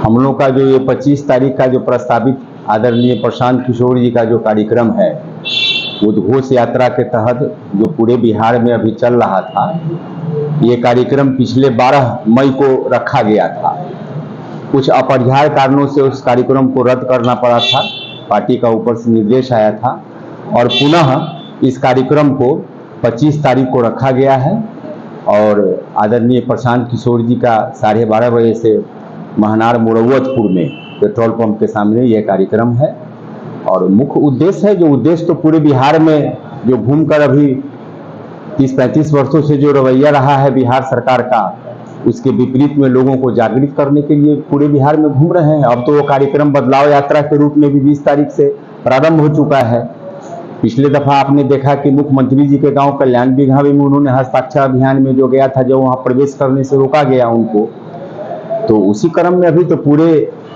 हम लोग का जो ये 25 तारीख का जो प्रस्तावित आदरणीय प्रशांत किशोर जी का जो कार्यक्रम है, उद्घोष यात्रा के तहत जो पूरे बिहार में अभी चल रहा था, ये कार्यक्रम पिछले 12 मई को रखा गया था। कुछ अपरिहार्य कारणों से उस कार्यक्रम को रद्द करना पड़ा था। पार्टी का ऊपर से निर्देश आया था और पुनः इस कार्यक्रम को 25 तारीख को रखा गया है। और आदरणीय प्रशांत किशोर जी का 12:30 बजे से महनार मुरौवतपुर में पेट्रोल पंप के सामने यह कार्यक्रम है। और मुख्य उद्देश्य है, जो उद्देश्य तो पूरे बिहार में जो घूमकर अभी 30-35 वर्षों से जो रवैया रहा है बिहार सरकार का, उसके विपरीत में लोगों को जागृत करने के लिए पूरे बिहार में घूम रहे हैं। अब तो वो कार्यक्रम बदलाव यात्रा के रूप में भी 20 तारीख से प्रारंभ हो चुका है। पिछले दफा आपने देखा कि मुख्यमंत्री जी के गांव कल्याण बिघा में उन्होंने हस्ताक्षर अभियान में जो गया था, जो वहां प्रवेश करने से रोका गया उनको, तो उसी क्रम में अभी तो पूरे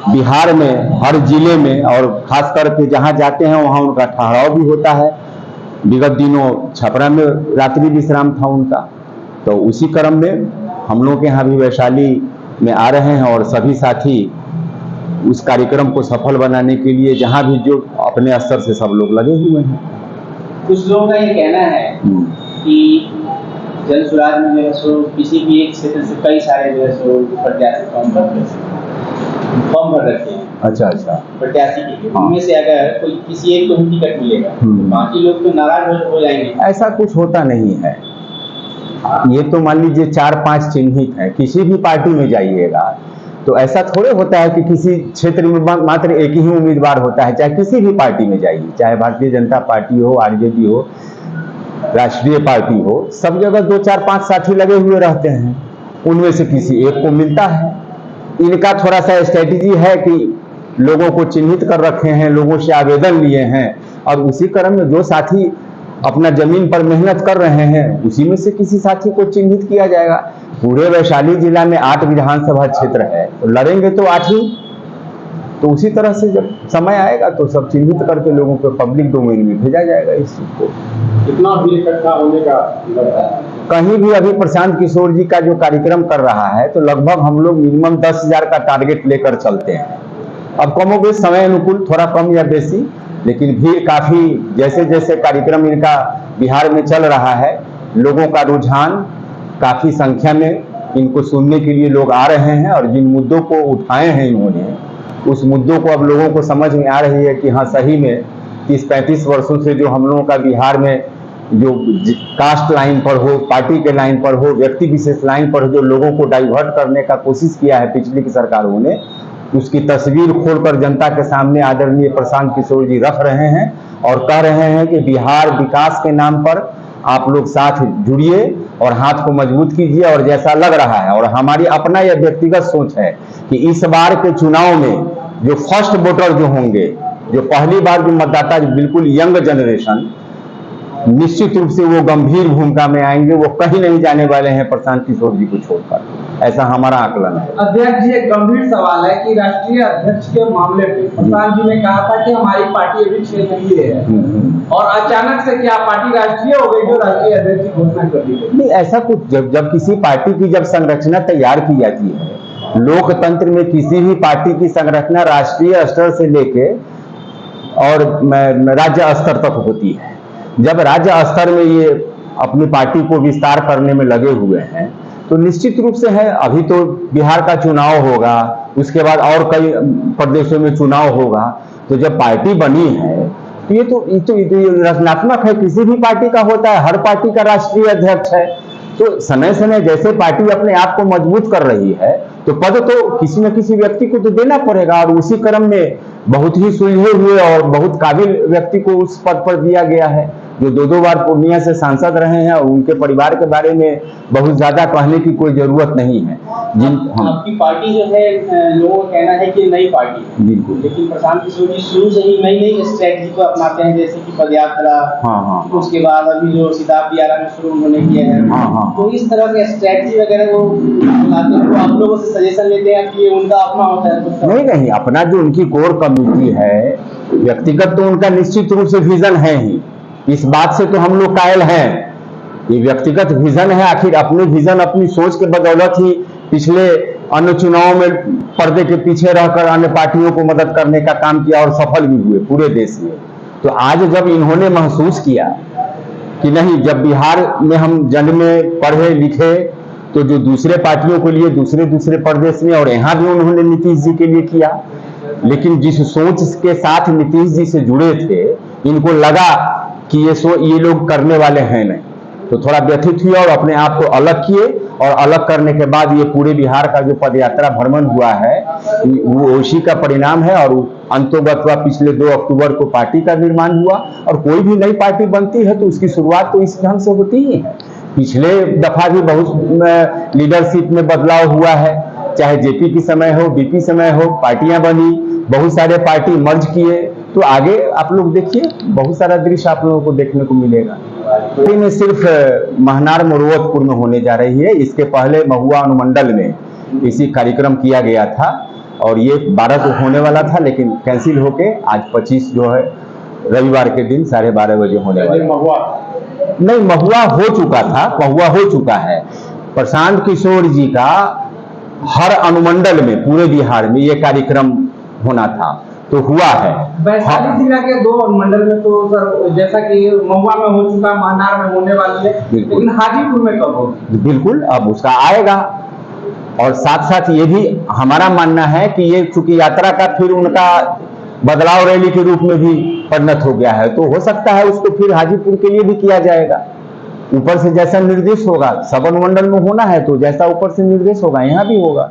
बिहार में हर जिले में और खास करके जहां जाते हैं वहां उनका ठहराव भी होता है। विगत दिनों छपरा में रात्रि विश्राम था उनका, तो उसी क्रम में हम लोग के यहाँ भी वैशाली में आ रहे हैं और सभी साथी उस कार्यक्रम को सफल बनाने के लिए जहां भी जो अपने स्तर से सब लोग लगे हुए हैं। कुछ लोगों का ये कहना है कि जन सुराज में जो है सो किसी भी एक क्षेत्र से कई सारे जो है सो प्रत्याशी फॉर्म भर रखे हैं। अच्छा प्रत्याशी के उनमें से अगर कोई किसी एक को टिकट मिलेगा तो बाकी लोग तो नाराज हो जाएंगे। ऐसा कुछ होता नहीं है। ये तो मान लीजिए 4-5 चिन्हित है, किसी भी पार्टी में जाइएगा तो ऐसा थोड़े होता है कि किसी क्षेत्र में मात्र एक ही उम्मीदवार होता है। चाहे किसी भी पार्टी में जाइए, चाहे भारतीय जनता पार्टी हो, आरजेडी हो, राष्ट्रीय पार्टी हो, सब जगह 2-4-5 साथी लगे हुए रहते हैं, उनमें से किसी एक को मिलता है। इनका थोड़ा सा स्ट्रेटेजी है कि लोगों को चिन्हित कर रखे हैं, लोगों से आवेदन लिए हैं और उसी क्रम में जो साथी अपना जमीन पर मेहनत कर रहे हैं उसी में से किसी साथी को चिन्हित किया जाएगा। पूरे वैशाली जिला में 8 विधानसभा क्षेत्र है, तो लड़ेंगे तो 8 ही। तो उसी तरह से जब समय आएगा तो सब चिन्हित करके लोगों को पब्लिक डोमेन में भेजा जाएगा। इस चीज को कितना भी इकट्ठा होने का लगता है? कहीं भी अभी प्रशांत किशोर जी का जो कार्यक्रम कर रहा है तो लगभग हम लोग मिनिमम 10,000 का टारगेट लेकर चलते हैं। अब कमोबेश समय अनुकूल थोड़ा कम या बेसी, लेकिन भीड़ काफी, जैसे जैसे कार्यक्रम इनका बिहार में चल रहा है, लोगों का रुझान काफी संख्या में इनको सुनने के लिए लोग आ रहे हैं। और जिन मुद्दों को उठाए हैं इन्होंने, उस मुद्दों को अब लोगों को समझ में आ रही है कि हाँ सही में 30-35 वर्षों से जो हम लोगों का बिहार में जो कास्ट लाइन पर हो, पार्टी के लाइन पर हो, व्यक्ति विशेष लाइन पर जो लोगों को डाइवर्ट करने का कोशिश किया है पिछली की सरकारों ने, उसकी तस्वीर खोलकर जनता के सामने आदरणीय प्रशांत किशोर जी रख रहे हैं और कह रहे हैं कि बिहार विकास के नाम पर आप लोग साथ जुड़िए और हाथ को मजबूत कीजिए। और जैसा लग रहा है, और हमारी अपना यह व्यक्तिगत सोच है कि इस बार के चुनाव में जो फर्स्ट वोटर जो होंगे, जो पहली बार जो मतदाता, जो बिल्कुल यंग जनरेशन, निश्चित रूप से वो गंभीर भूमिका में आएंगे। वो कहीं नहीं जाने वाले हैं प्रशांत किशोर जी को छोड़कर, ऐसा हमारा आकलन है। अध्यक्ष जी, एक गंभीर सवाल है कि राष्ट्रीय अध्यक्ष के मामले में प्रशांत जी ने कहा था कि हमारी पार्टी अभी क्षेत्र नहीं है और अचानक से क्या पार्टी राष्ट्रीय हो गई जो राष्ट्रीय अध्यक्ष की घोषणा कर दी गई? नहीं, ऐसा कुछ जब किसी पार्टी की जब संरचना तैयार की जाती है, लोकतंत्र में किसी भी पार्टी की संरचना राष्ट्रीय स्तर से लेके और राज्य स्तर तक होती है। जब राज्य स्तर में ये अपनी पार्टी को विस्तार करने में लगे हुए हैं तो निश्चित रूप से है, अभी तो बिहार का चुनाव होगा, उसके बाद और कई प्रदेशों में चुनाव होगा। तो जब पार्टी बनी है तो ये तो रचनात्मक है, किसी भी पार्टी का होता है, हर पार्टी का राष्ट्रीय अध्यक्ष है। तो समय समय जैसे पार्टी अपने आप को मजबूत कर रही है तो पद तो किसी न किसी व्यक्ति को तो देना पड़ेगा। और उसी क्रम में बहुत ही सुलझे हुए और बहुत काबिल व्यक्ति को उस पद पर दिया गया है, जो 2 बार पूर्णिया से सांसद रहे हैं। और उनके परिवार के बारे में बहुत ज्यादा कहने की कोई जरूरत नहीं है। आपकी पार्टी जो है, लोगों का कहना है कि नई पार्टी है, बिल्कुल, लेकिन प्रशांत किशोर जी शुरू से ही नई स्ट्रेटजी को अपनाते हैं, जैसे कि पदयात्रा, उसके बाद अभी जो शताब्दी यात्रा में शुरू उन्होंने किया है। तो इस तरह के स्ट्रेटजी वगैरह वो अपनाते हैं, तो आप लोगों से सजेशन लेते हैं कि उनका अपना होता है? नहीं, अपना जो उनकी कोर कमेटी है, व्यक्तिगत तो उनका निश्चित रूप से विजन है ही, इस बात से तो हम लोग कायल हैं। ये व्यक्तिगत विजन है, आखिर अपने विजन, अपनी सोच के बदौलत ही पिछले अन्य चुनाव में पर्दे के पीछे रहकर अन्य पार्टियों को मदद करने का काम किया और सफल भी हुए पूरे देश में। तो आज जब इन्होंने महसूस किया कि नहीं, जब बिहार में हम जन्मे पढ़े लिखे तो जो दूसरे पार्टियों के लिए दूसरे प्रदेश में और यहाँ भी उन्होंने नीतीश जी के लिए किया, लेकिन जिस सोच के साथ नीतीश जी से जुड़े थे इनको लगा कि ये लोग करने वाले हैं नहीं, तो थोड़ा व्यथित हुए और अपने आप को अलग किए। और अलग करने के बाद ये पूरे बिहार का जो पदयात्रा भ्रमण हुआ है वो उसी का परिणाम है। और अंतोगत पिछले 2 अक्टूबर को पार्टी का निर्माण हुआ। और कोई भी नई पार्टी बनती है तो उसकी शुरुआत तो इस ढंग से होती ही है। पिछले दफा भी बहुत लीडरशिप में बदलाव हुआ है, चाहे जेपी की समय हो, बीपी समय हो, पार्टियां बनी, बहुत सारे पार्टी मर्ज किए। तो आगे आप लोग देखिए, बहुत सारा दृश्य आप लोगों को देखने को मिलेगा। में सिर्फ महनार मोरवतपुर में होने जा रही है। इसके पहले महुआ अनुमंडल में इसी कार्यक्रम किया गया था और ये 12 को होने वाला था, लेकिन कैंसिल होके आज 25 जो है रविवार के दिन 12:30 बजे होने वाला। नहीं, महुआ हो चुका था, महुआ हो चुका है। प्रशांत किशोर जी का हर अनुमंडल में पूरे बिहार में ये कार्यक्रम होना था, तो हुआ है। वैशाली जिला के 2 अनुमंडल में तो सर जैसा कि महुआ में हो चुका, महनार में होने वाली है, लेकिन हाजीपुर में कब होगी? बिल्कुल, अब उसका आएगा। और साथ साथ ये भी हमारा मानना है कि ये चूंकि यात्रा का फिर उनका बदलाव रैली के रूप में भी परिणत हो गया है, तो हो सकता है उसको फिर हाजीपुर के लिए भी किया जाएगा। ऊपर से जैसा निर्देश होगा, सब अनुमंडल में होना है तो जैसा ऊपर से निर्देश होगा यहाँ भी होगा।